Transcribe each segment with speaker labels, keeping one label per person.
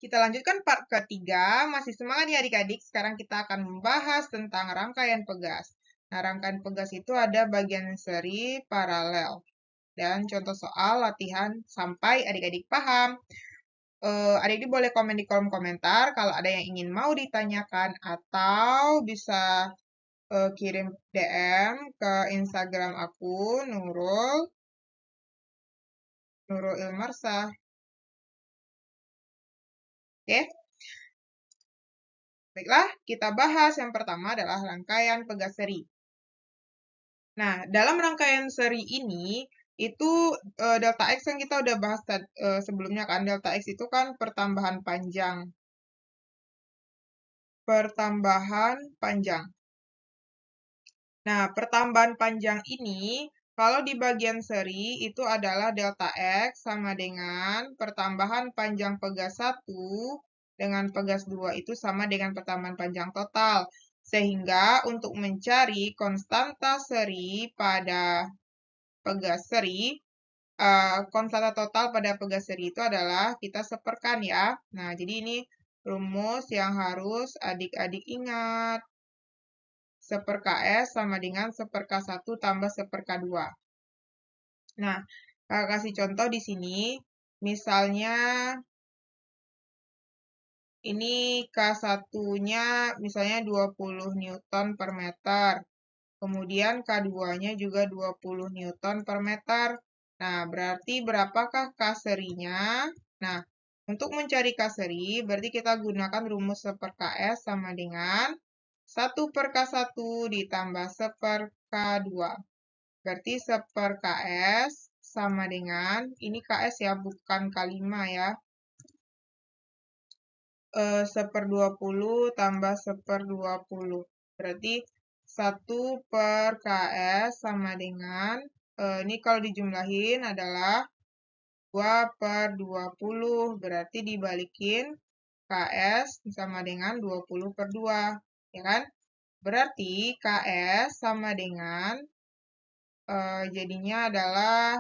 Speaker 1: Kita lanjutkan part ketiga, masih semangat ya adik-adik. Sekarang kita akan membahas tentang rangkaian pegas. Nah, rangkaian pegas itu ada bagian seri, paralel, dan contoh soal latihan sampai adik-adik paham. Adik-adik boleh komen di kolom komentar kalau ada yang ingin mau ditanyakan atau bisa kirim DM ke Instagram aku, Nurul Ilmarsah. Oke? Baiklah, kita bahas yang pertama adalah rangkaian pegas seri. Nah, dalam rangkaian seri ini, itu delta X yang kita udah bahas sebelumnya kan, delta X itu kan pertambahan panjang. Pertambahan panjang. Nah, pertambahan panjang ini, kalau di bagian seri, itu adalah delta X sama dengan pertambahan panjang pegas 1 dengan pegas 2 itu sama dengan pertambahan panjang total. Sehingga untuk mencari konstanta seri pada pegas seri, konstanta total pada pegas seri itu adalah kita seperkan ya. Nah, jadi ini rumus yang harus adik-adik ingat. 1/KS sama dengan 1/K1 tambah 1/K2. Nah, kakak kasih contoh di sini. Misalnya, ini K1-nya misalnya 20 Newton per meter. Kemudian K2-nya juga 20 Newton per meter. Nah, berarti berapakah K serinya? Nah, untuk mencari K seri, berarti kita gunakan rumus 1/KS sama dengan 1/K1 ditambah 1/K2. Berarti 1/KS sama dengan, ini KS ya, bukan K5 ya. 1/20 tambah 1/20. Berarti 1/KS sama dengan, ini kalau dijumlahin adalah 2/20. Berarti dibalikin KS sama dengan 20/2. Ya kan? Berarti KS sama dengan, jadinya adalah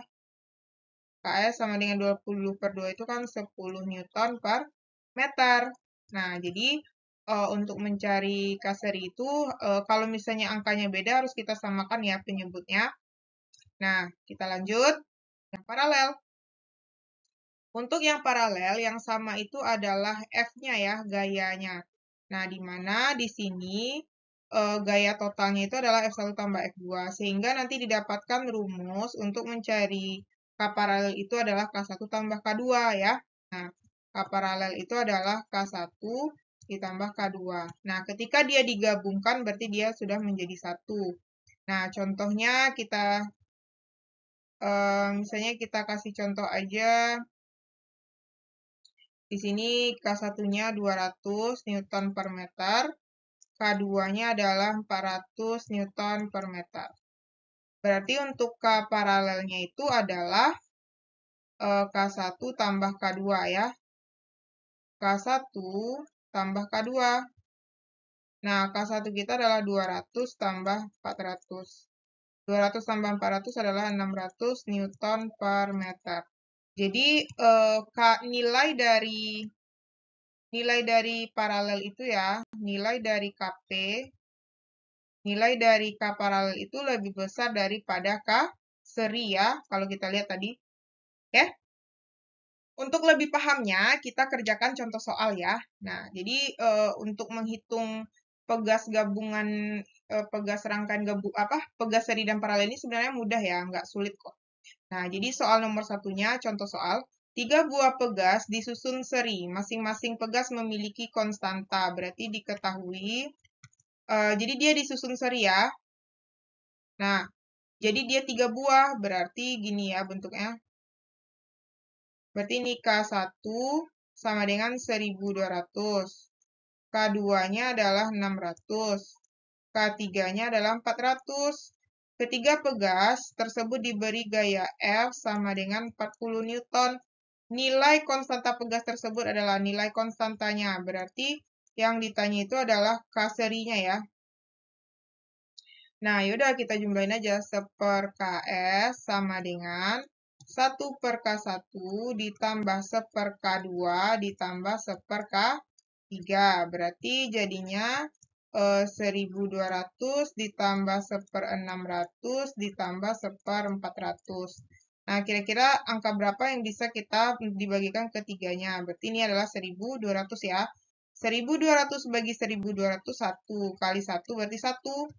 Speaker 1: KS sama dengan 20/2 itu kan 10 Newton per meter. Nah, jadi untuk mencari K seri itu, kalau misalnya angkanya beda harus kita samakan ya penyebutnya. Nah, kita lanjut. Yang paralel. Untuk yang paralel, yang sama itu adalah F-nya ya, gayanya. Nah, di mana di sini gaya totalnya itu adalah F1 tambah F2. Sehingga nanti didapatkan rumus untuk mencari K paralel itu adalah K1 tambah K2 ya. Nah, K paralel itu adalah K1 ditambah K2. Nah, ketika dia digabungkan berarti dia sudah menjadi 1. Nah, contohnya kita, misalnya kita kasih contoh aja. Di sini K1-nya 200 Newton per meter, K2-nya adalah 400 Newton per meter. Berarti untuk K paralelnya itu adalah K1 tambah K2 ya. K1 tambah K2. Nah, K1 kita adalah 200 tambah 400. 200 tambah 400 adalah 600 Newton per meter. Jadi, nilai dari paralel itu ya, nilai dari KP, nilai dari K paralel itu lebih besar daripada K seri ya, kalau kita lihat tadi. Oke? Untuk lebih pahamnya, kita kerjakan contoh soal ya. Nah, jadi untuk menghitung pegas gabungan, pegas rangkaian pegas seri dan paralel ini sebenarnya mudah ya, nggak sulit kok. Nah, jadi soal nomor satunya, contoh soal, 3 buah pegas disusun seri, masing-masing pegas memiliki konstanta, berarti diketahui, jadi dia disusun seri ya. Nah, jadi dia 3 buah, berarti gini ya bentuknya. Berarti ini K1 sama dengan 1200. K2-nya adalah 600. K3-nya adalah 400. Ketiga pegas tersebut diberi gaya F sama dengan 40 Newton. Nilai konstanta pegas tersebut adalah nilai konstantanya. Berarti yang ditanya itu adalah K serinya ya. Nah, yaudah kita jumlahin aja 1/KS sama dengan 1 per K1 ditambah 1 per K2 ditambah 1 per K3. Berarti jadinya 1.200 ditambah 1 per 600 ditambah 1 per 400. Nah, kira-kira angka berapa yang bisa kita dibagikan ketiganya? Berarti ini adalah 1.200 ya. 1.200 bagi 1.200, 1 kali 1 berarti 1.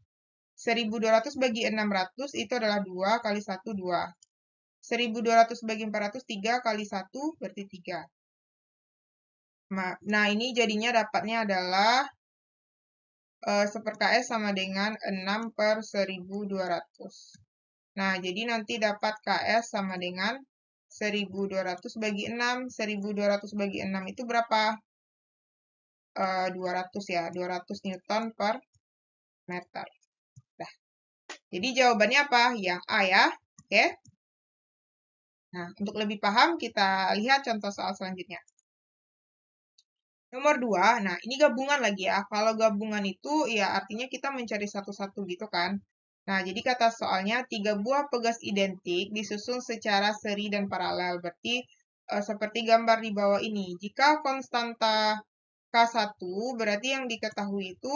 Speaker 1: 1.200 bagi 600 itu adalah 2 kali 1, 2. 1.200 bagi 400, 3 kali 1 berarti 3. Nah, ini jadinya dapatnya adalah 1 per KS sama dengan 6 per 1.200. Nah, jadi nanti dapat KS sama dengan 1.200 bagi 6. 1.200 bagi 6 itu berapa? 200 ya, 200 Newton per meter. Nah, jadi jawabannya apa? Yang A ya. Oke. Nah, untuk lebih paham, kita lihat contoh soal selanjutnya. Nomor 2, nah ini gabungan lagi ya. Kalau gabungan itu ya artinya kita mencari satu-satu gitu kan. Nah, jadi kata soalnya 3 buah pegas identik disusun secara seri dan paralel. Berarti seperti gambar di bawah ini. Jika konstanta K1 berarti yang diketahui itu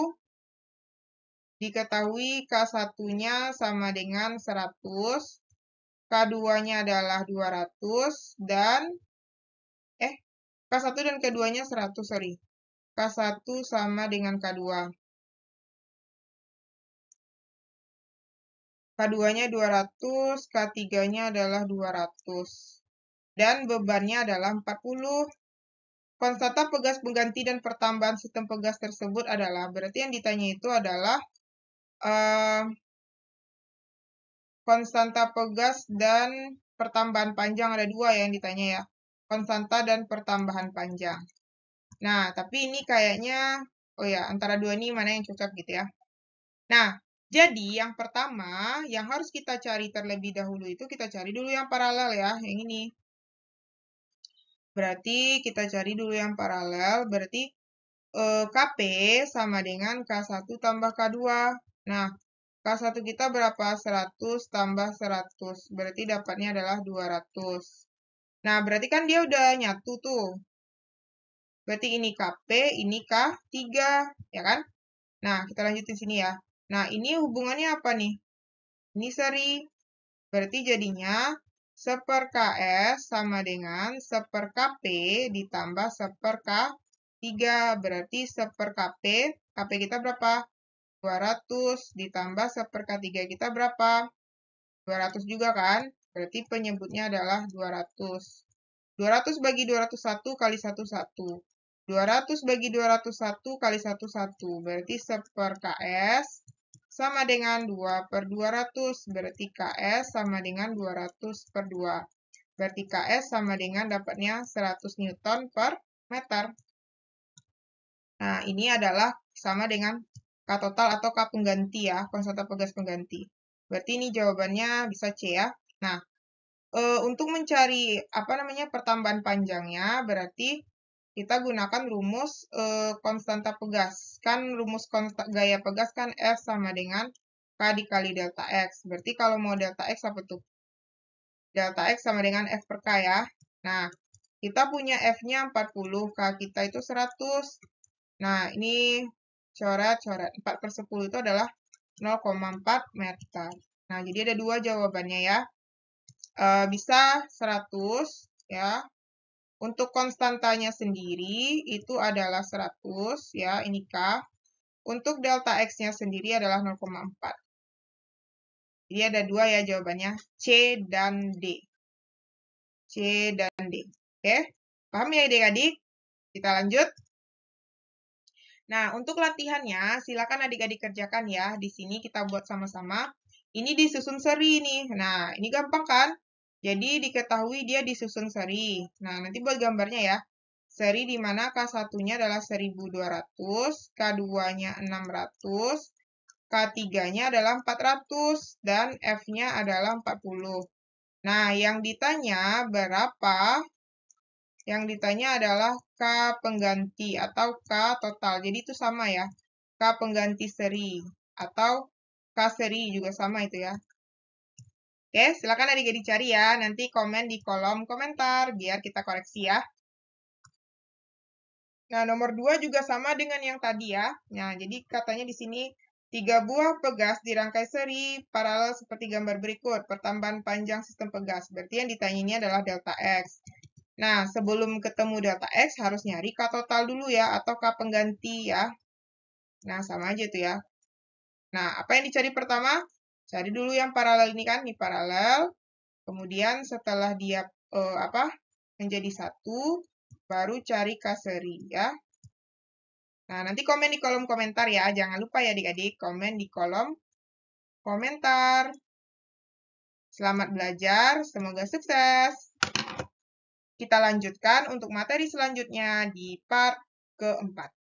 Speaker 1: K1-nya sama dengan 100, K2-nya adalah 200 dan K1 dan K2-nya 100, sorry. K1 sama dengan K2. K2-nya 200, K3-nya adalah 200. Dan bebannya adalah 40. Konstanta pegas pengganti dan pertambahan sistem pegas tersebut adalah, berarti yang ditanya itu adalah konstanta pegas dan pertambahan panjang, ada dua yang ditanya ya. Konstanta dan pertambahan panjang. Nah, tapi ini kayaknya, oh ya, antara dua ini mana yang cocok gitu ya. Nah, jadi yang pertama, yang harus kita cari terlebih dahulu itu kita cari dulu yang paralel ya, yang ini. Berarti kita cari dulu yang paralel, berarti KP sama dengan K1 tambah K2. Nah, K1 kita berapa? 100 tambah 100, berarti dapatnya adalah 200. Nah, berarti kan dia udah nyatu tuh. Berarti ini KP, ini K3, ya kan? Nah, kita lanjutin sini ya. Nah, ini hubungannya apa nih? Ini seri. Berarti jadinya 1 per KS sama dengan 1 per KP ditambah 1 per K3. Berarti 1 per KP, KP kita berapa? 200 ditambah 1 per K3 kita berapa? 200 juga kan? Berarti penyebutnya adalah 200. 200 bagi 201 kali 1, 1. 200 bagi 201 kali 1, 1. Berarti 1 per KS sama dengan 2 per 200. Berarti KS sama dengan 200 per 2. Berarti KS sama dengan dapatnya 100 Newton per meter. Nah, ini adalah sama dengan K total atau K pengganti ya, konstanta pegas pengganti. Berarti ini jawabannya bisa C ya. Nah, untuk mencari pertambahan panjangnya, berarti kita gunakan rumus konstanta pegas. Kan rumus gaya pegas kan F sama dengan K dikali delta X. Berarti kalau mau delta X apa tuh? Delta X sama dengan F per K ya. Nah, kita punya F-nya 40, K kita itu 100. Nah, ini coret-coret. 4 per 10 itu adalah 0,4 meter. Nah, jadi ada dua jawabannya ya. Bisa 100 ya. Untuk konstantanya sendiri itu adalah 100 ya, ini K. Untuk delta X-nya sendiri adalah 0,4. Jadi ada dua ya jawabannya, C dan D. C dan D. Oke, paham ya adik-adik? Kita lanjut. Nah, untuk latihannya, silakan adik-adik kerjakan ya. Di sini kita buat sama-sama. Ini disusun seri nih. Nah, ini gampang kan? Jadi diketahui dia disusun seri. Nah, nanti buat gambarnya ya. Seri di mana K1-nya adalah 1.200, K2-nya 600, K3-nya adalah 400, dan F-nya adalah 40. Nah, yang ditanya berapa? Yang ditanya adalah K pengganti atau K total. Jadi itu sama ya. K pengganti seri atau K seri juga sama itu ya. Oke. Oke, silakan adik-adik cari ya. Nanti komen di kolom komentar biar kita koreksi ya. Nah, nomor 2 juga sama dengan yang tadi ya. Nah, jadi katanya di sini 3 buah pegas dirangkai seri paralel seperti gambar berikut. Pertambahan panjang sistem pegas. Berarti yang ditanya ini adalah delta X. Nah, sebelum ketemu delta X harus nyari K total dulu ya, atau K pengganti ya. Nah, sama aja tuh ya. Nah, apa yang dicari pertama? Cari dulu yang paralel ini kan, ini paralel. Kemudian setelah dia menjadi satu, baru cari K seri ya. Nah, nanti komen di kolom komentar ya. Jangan lupa ya adik-adik, komen di kolom komentar. Selamat belajar, semoga sukses. Kita lanjutkan untuk materi selanjutnya di part keempat.